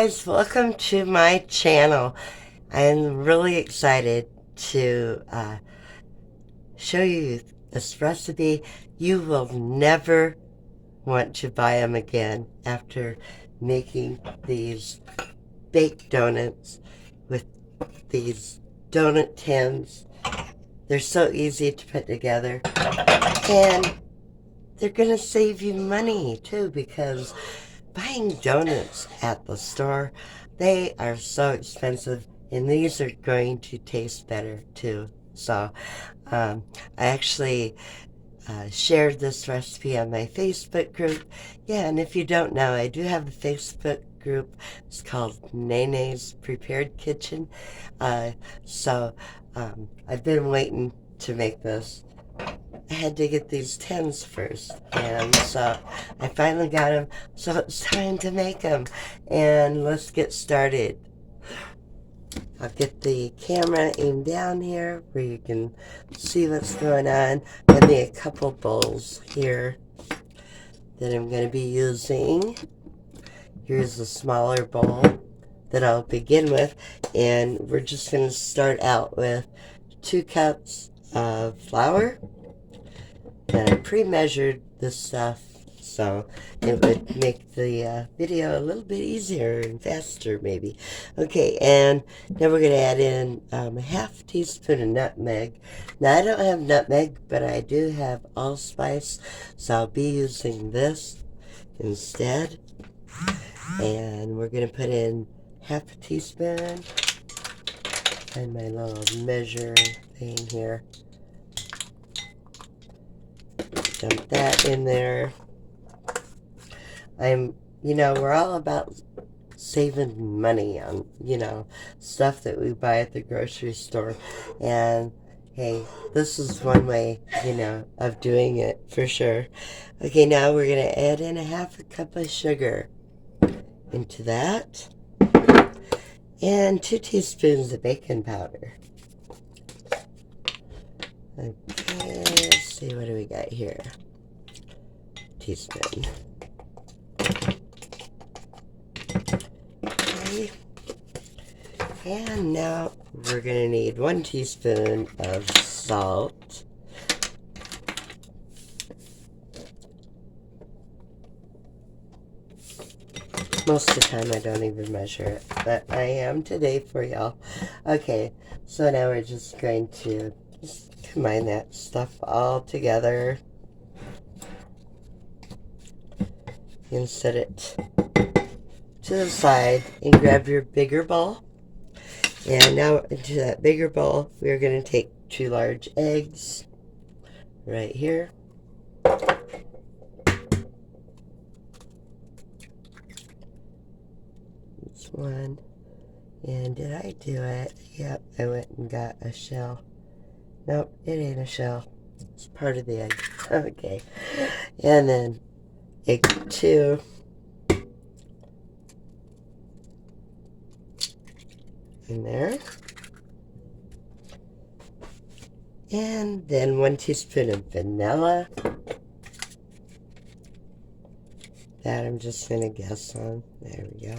guys, welcome to my channel. I'm really excited to show you this recipe. You will never want to buy them again after making these baked donuts with these donut tins. They're so easy to put together, and they're gonna save you money too, because buying donuts at the store, they are so expensive, and these are going to taste better too. So I actually shared this recipe on my Facebook group. Yeah, and if you don't know, I do have a Facebook group. It's called Naynays Prepared Kitchen. So I've been waiting to make this. I had to get these tins first, and so I finally got them, so it's time to make them, and let's get started. I'll get the camera aimed down here where you can see what's going on. I've got a couple bowls here that I'm going to be using. Here's a smaller bowl that I'll begin with, and we're just going to start out with 2 cups of flour. And I pre-measured this stuff so it would make the video a little bit easier and faster maybe. Okay, and now we're going to add in a half teaspoon of nutmeg. Now I don't have nutmeg, but I do have allspice, so I'll be using this instead. And we're going to put in half a teaspoon, and my little measure thing here. Dump that in there. We're all about saving money on, stuff that we buy at the grocery store. And hey, this is one way, of doing it for sure. Okay, now we're going to add in a half a cup of sugar into that. And 2 teaspoons of baking powder. Okay, let's see, what do we got here? Teaspoon. Okay. And now we're going to need 1 teaspoon of salt. Most of the time I don't even measure it, but I am today for y'all. Okay, so now we're just going to combine that stuff all together and set it to the side, and grab your bigger bowl. And now into that bigger bowl we're going to take 2 large eggs right here. Each one. And did I do it? Yep, I went and got a shell. Nope, it ain't a shell. It's part of the egg. Okay. And then egg 2. In there. And then 1 teaspoon of vanilla. That I'm just going to guess on. There we go.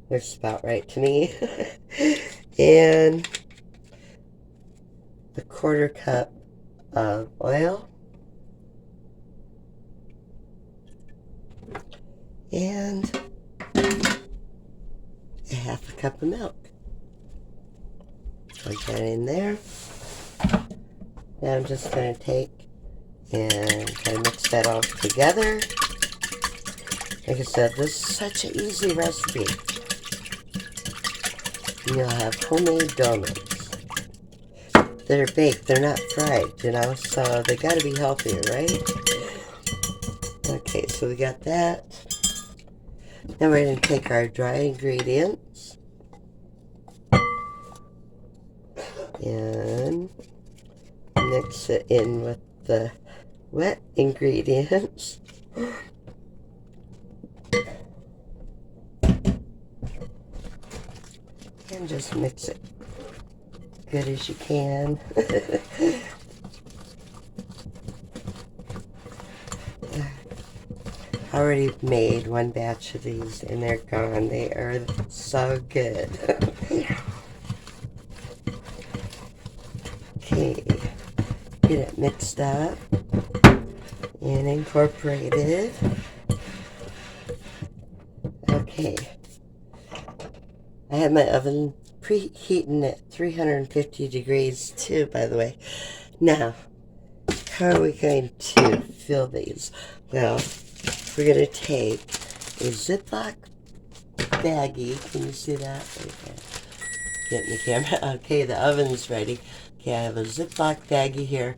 Looks about right to me. And a 1/4 cup of oil. And a half a cup of milk. Plug that in there. Now I'm just going to take and kind of mix that all together. Like I said, this is such an easy recipe. You'll have homemade donuts that are baked. They're not fried, so they got to be healthier, right? Okay, so we got that. Now we're going to take our dry ingredients and mix it in with the wet ingredients. And just mix it good as you can. already made one batch of these and they're gone. They are so good. Okay, get it mixed up and incorporated. Okay, I have my oven preheating at 350 degrees too, by the way. Now, how are we going to fill these? Well, we're going to take a Ziploc baggie. Can you see that? Okay. Get in the camera. Okay, the oven's ready. Okay, I have a Ziploc baggie here,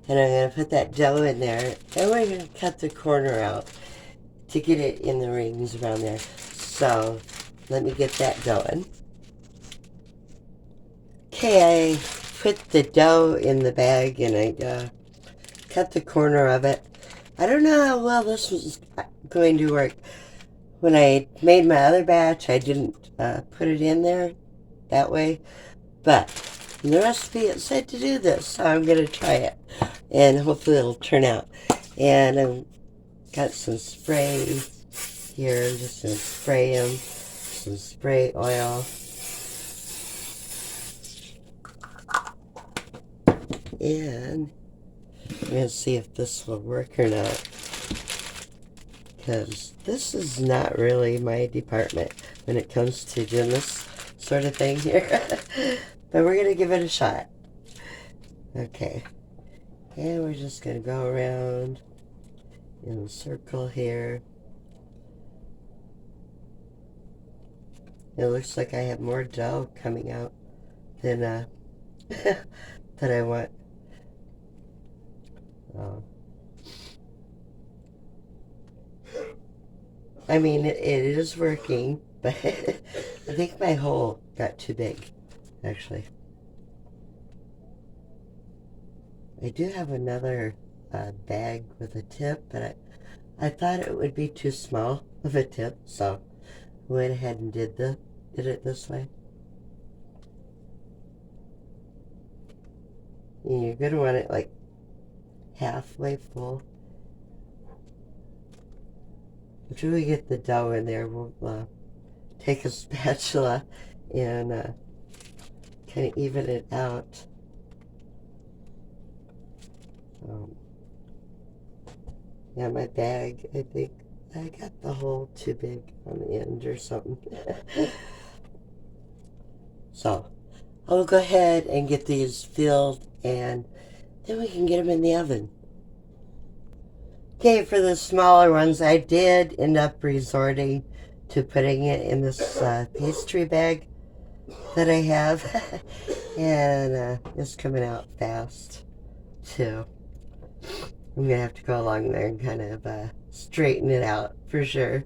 and I'm going to put that dough in there, and we're going to cut the corner out to get it in the rings around there. So, let me get that going. Okay, I put the dough in the bag, and I cut the corner of it. I don't know how well this was going to work. When I made my other batch, I didn't put it in there that way, but in the recipe it said to do this, so I'm going to try it, and hopefully it'll turn out. And I've got some spray here. I'm just going to spray them, some spray oil. And I'm going to see if this will work or not, because this is not really my department when it comes to doing this sort of thing here. But we're going to give it a shot. Okay. And we're just going to go around in a circle here. It looks like I have more dough coming out than that I want. Oh. I mean, it is working, but I think my hole got too big, actually. I do have another bag with a tip, but I thought it would be too small of a tip, so I went ahead and did it this way. And you're going to want it like halfway full. After we get the dough in there, we'll take a spatula and kind of even it out. Yeah, my bag, I think I got the hole too big on the end or something. So, I'll go ahead and get these filled, and then we can get them in the oven. Okay, for the smaller ones, I did end up resorting to putting it in this pastry bag that I have. And it's coming out fast, too. I'm going to have to go along there and kind of straighten it out, for sure.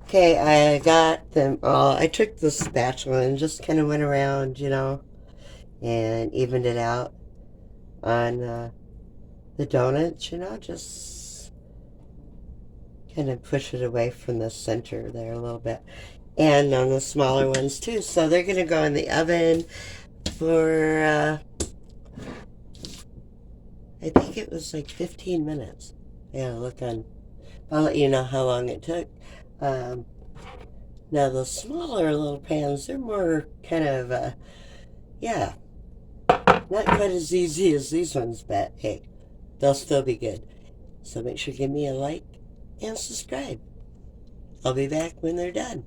Okay, I got them all. I took the spatula and just kind of went around, you know, and evened it out on the donuts, you know, just kind of push it away from the center there a little bit. And on the smaller ones too. So they're going to go in the oven for, I think it was like 15 minutes. Yeah, look on, I'll let you know how long it took. Now the smaller little pans, they're more kind of, yeah, not quite as easy as these ones, but hey, they'll still be good. So make sure you give me a like and subscribe. I'll be back when they're done.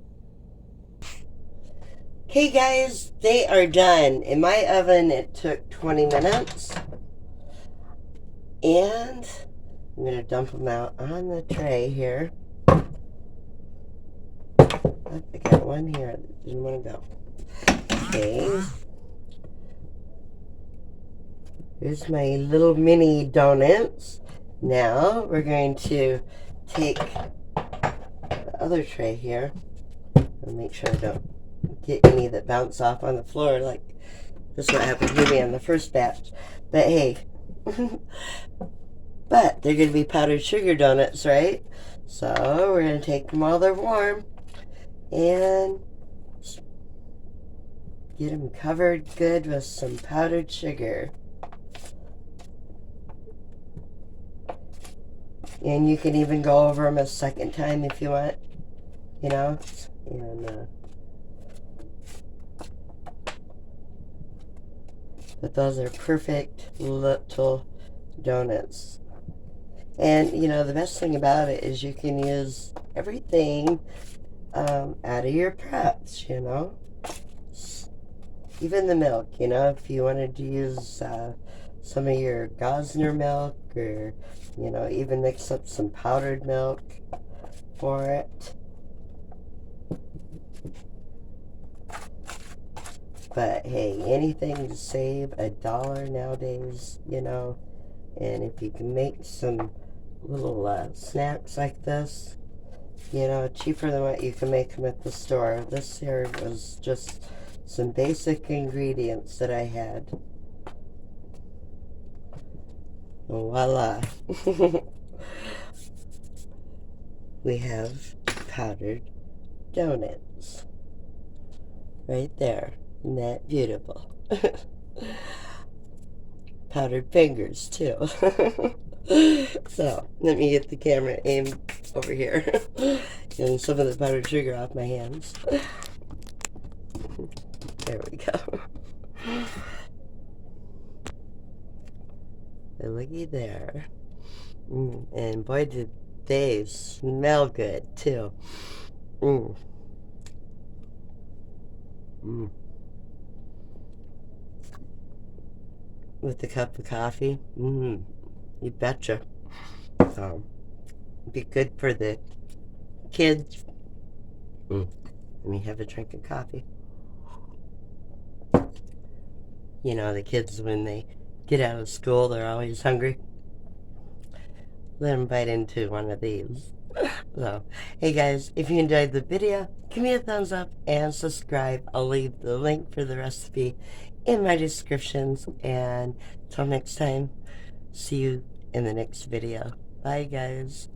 Okay guys, they are done. In my oven it took 20 minutes. And I'm going to dump them out on the tray here. I got one here that didn't want to go. Okay. Here's my little mini donuts. Now we're going to take the other tray here and make sure I don't get any that bounce off on the floor like this is what happened to me on the first batch. But hey, but they're going to be powdered sugar donuts, right? So we're going to take them while they're warm and get them covered good with some powdered sugar. And you can even go over them a second time if you want, you know. And but those are perfect little donuts. And you know, the best thing about it is you can use everything out of your preps, you know. Even the milk, you know, if you wanted to use some of your Gosner milk, or, you know, even mix up some powdered milk for it. But hey, anything to save $1 nowadays, you know. And if you can make some little snacks like this, you know, cheaper than what you can make them at the store. This here was just some basic ingredients that I had. Voila. We have powdered donuts. Right there. Isn't that beautiful? Powdered fingers, too. So, let me get the camera aimed over here. And some of the powdered sugar off my hands. There we go. And looky there. And boy, did they smell good, too. Mm. Mm. With a cup of coffee. You betcha. Be good for the kids. Let me have a drink of coffee. You know, the kids, when they get out of school, they're always hungry. Let them bite into one of these. So, hey guys, if you enjoyed the video, give me a thumbs up and subscribe. I'll leave the link for the recipe in my descriptions. And till next time, see you in the next video. Bye guys.